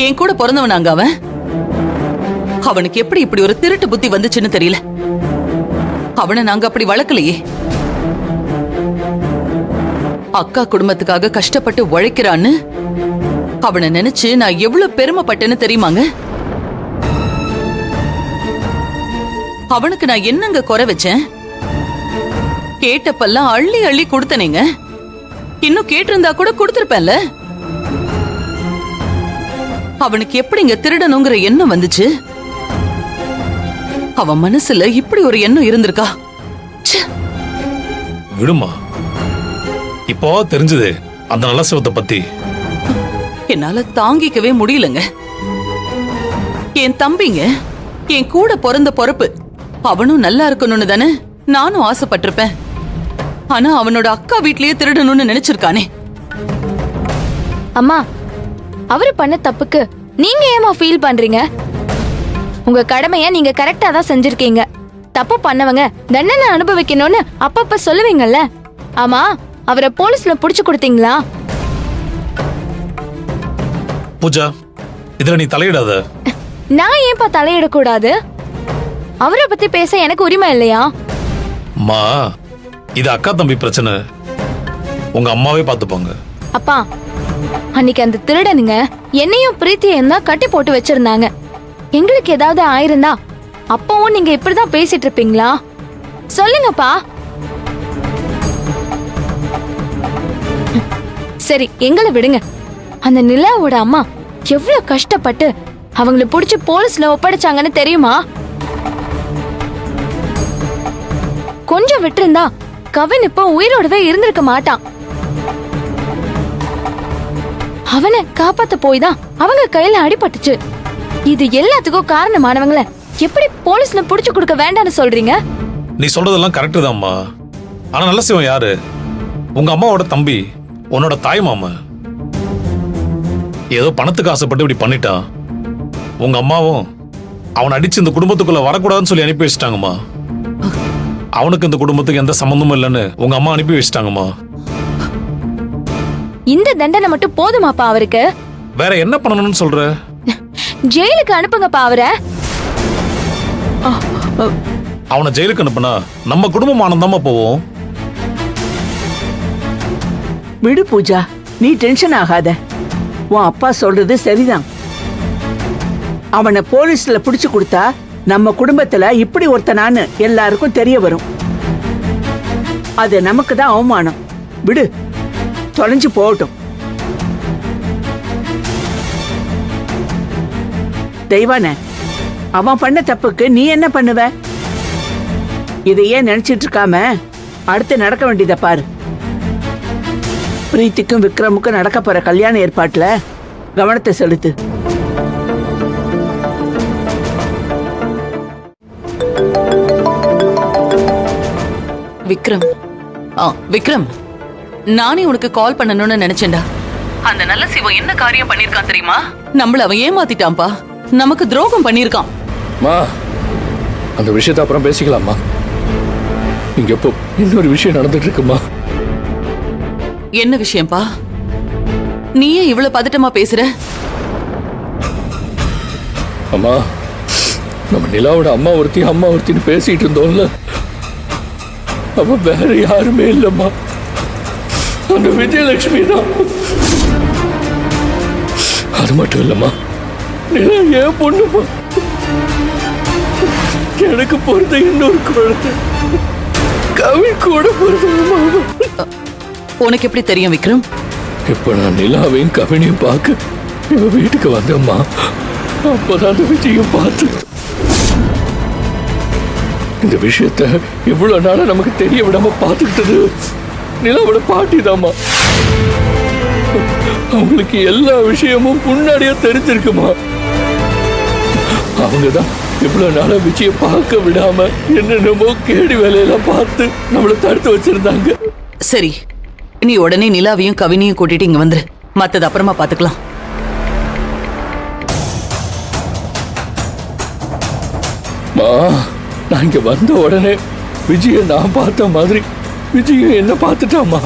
என் கூட பிறந்தவனாங்க அவன். அவனுக்கு எப்படி இப்படி ஒரு திருட்டு புத்தி வந்துச்சுன்னு தெரியல. அவனை நாங்க அப்படி வளர்க்கலையே. அக்கா குடும்பத்துக்காக கஷ்டப்பட்டு உழைக்கிறான்னு அவனை நினைச்சு நான் எவ்வளவு பெருமைப்பட்டேன்னு தெரியுமாங்க? அவனுக்கு நான் என்னங்க குறை வச்சேன்? கேட்டப்பெல்லாம் அள்ளி அள்ளி கொடுத்தனேங்க. இன்னும் கேட்டிருந்தா கூட கொடுத்திருப்பேன்ல. அவனுக்கு எப்படிங்க திருடணுங்கிற எண்ணம் வந்துச்சு? அவன் மனசுல இப்படி ஒரு எண்ணம் இருந்திருக்கா? விடுமா, இப்போ தெரிஞ்சது அந்த நல்ல சிவத்தை பத்தி. என்னால தாங்கிக்கவே முடியலங்க. என் தம்பிங்க, என் கூட பிறந்த பொறுப்பு. அவனும் நல்லா இருக்கணும்னு தானே நானும் ஆசைப்பட்டிருப்பேன். ஆனா அவனோட அக்கா வீட்லயே திருடணும்னு நினைச்சிருக்கானே. அம்மா, அவரு பண்ண தப்புக்கு நீங்க ஏமா ஃபீல் பண்றீங்க? உங்க கடமைய நீங்க கரெக்டா தான் செஞ்சிருக்கீங்க. தப்பு பண்ணவங்க தண்டனை அனுபவிக்கணும்னு அப்பப்ப சொல்லுவீங்கல்ல. ஆமா, அவரை போலீஸ்ல புடிச்சு கொடுத்தீங்களா? பூஜா, இதுல நீ தலையிடாத. நான் ஏன்பா தலையிடக்கூடாது? அவரை பத்தி பேச எனக்கு உரிமை இல்லையா? அம்மா, இது அக்கா தம்பி பிரச்சனை. உங்க அம்மாவே பாத்துப்பாங்க. அப்பா, அன்னைக்கு அந்த திருடனுங்க என்னையும் பிரீத்தியையும் தான் கட்டி போட்டு வச்சிருந்தாங்க. எங்களுக்கு ஏதாவது ஆயிருந்தா அப்பவும் நீங்க இப்படிதான் பேசிட்டு இருப்பீங்களா? சொல்லுங்கப்பா. சரி, எங்களை விடுங்க. அந்த நிலாவோட அம்மா எவ்வளவு கஷ்டப்பட்டு அவங்கள புடிச்சு போலீஸ்ல ஒப்படைச்சாங்கன்னு தெரியுமா? கொஞ்சம் விட்டிருந்தா கவின் இப்ப உயிரோடவே இருந்திருக்க மாட்டான். அவனை காப்பாத்த போய் தான் அவங்க கையில அடிபட்டுச்சு. இது எல்லாத்துக்கும் காரணமானவங்கள எப்படி போலீஸ்ல புடிச்சு கொடுக்க வேண்டாம்னு சொல்றீங்க? நீ சொல்றதெல்லாம் கரெக்ட் தான்மா. ஆனா நல்ல சிவம் யாரு? உங்க அம்மாவோட தம்பி, உன்னோட தாய் மாமா. ஏதோ பணத்துக்கு ஆசைப்பட்டு இப்படி பண்ணிட்டான். உங்க அம்மாவும் அவனை அடிச்சு இந்த குடும்பத்துக்குள்ள வரக்கூடாதுன்னு சொல்லி அனுப்பி வச்சிட்டாங்கம்மா. அவனுக்கு இந்த குடும்பத்துக்கு எந்த சம்பந்தமும் இல்லைன்னு உங்க அம்மா அனுப்பி வச்சிட்டாங்கம்மா. இந்த தண்டனை மட்டும் போதுமாப்பா அவருக்கு? வேற என்ன பண்ணணும்னு சொல்ற? ஜெயிலுக்கு அனுப்புங்கப்பா அவரை. அவனை ஜெயிலுக்கு அனுப்புனா நம்ம குடும்பம் ஆனந்தாம போவோம். விடு பூஜா, நீ டென்ஷன் ஆகாத. உன் அப்பா சொல்றது சரிதான். அவனை போலீஸ்ல புடிச்சு கொடுத்தா நம்ம குடும்பத்துல இப்படி ஒருத்தனான்னு எல்லாருக்கும் தெரிய வரும். அது நமக்கு தான் அவமானம். விடு, தொலைஞ்சு போகட்டும். தெய்வானே, அவன் பண்ண தப்புக்கு நீ என்ன பண்ணுவ? இதையே நினைச்சிட்டு இருக்காம அடுத்து நடக்க வேண்டியதை பாரு. பிரீத்திக்கும் விக்ரமுக்கும் நடக்க போற கல்யாண ஏற்பாட்டுல கவனத்தை செலுத்து. விக்ரம், விக்ரம், நானே உனக்கு கால் பண்ணணும்னு நினைச்சேன்டா. அந்த நல்ல சிவம் என்ன காரியம் பண்ணிருக்கான் தெரியுமா? நம்மள அவன் ஏமாத்திட்டான்பா. நமக்கு துரோகம் பண்ணிருக்கான். மா, அந்த விஷயத்தை அப்புறம் பேசிக்கலாமா? இங்க இப்போ இன்னொரு விஷயம் நடந்துட்டு இருக்குமா? என்ன விஷயம்பா? நீயே இவ்வளவு பதட்டமா பேசுற? அம்மா, நம்ம நிலாவோட அம்மா ஒருத்தின்னு பேசிட்டு இருந்தோம்ல, அவ வேற யாருமே இல்லம்மா, அந்த விஜயலட்சுமி தான். அது மட்டும் இல்லம்மா, நிலா ஏன் பொண்ணுமா, எனக்கு பொறுத்த இன்னொரு குழந்தை கவின் கூட பொறுத்தமா. உனக்கு எப்படி தெரியும் விக்ரம்? இப்ப நான் நிலாவையும் கவினையும் பார்க்க என் வீட்டுக்கு வந்தேம்மா. அப்பதான் அந்த விஜயம் பார்த்து இந்த விஷயத்த இவ்வளவு நாளா நமக்கு தெரிய விடாம பார்த்துக்கிட்டது நிலாவோட பாட்டி தாம்மா. அவங்களுக்கு எல்லா விஷயமும் முன்னாடியே தெரிஞ்சிருக்குமா. அவங்கதான் இவ்வளவு நாளா விஜயம் பார்க்க விடாம என்னென்னமோ கேடி வேலையெல்லாம் பார்த்து நம்மளை தடுத்து வச்சிருந்தாங்க. சரி, நீ உடனே நிலாவையும் கவினையும் கூட்டிட்டு இங்க வந்துரு. மத்தது அப்புறமா பாத்துக்கலாம். நான் இங்க வந்த உடனே விஜய நான் பார்த்த மாதிரி விஜயும் என்ன பார்த்துட்டாமா.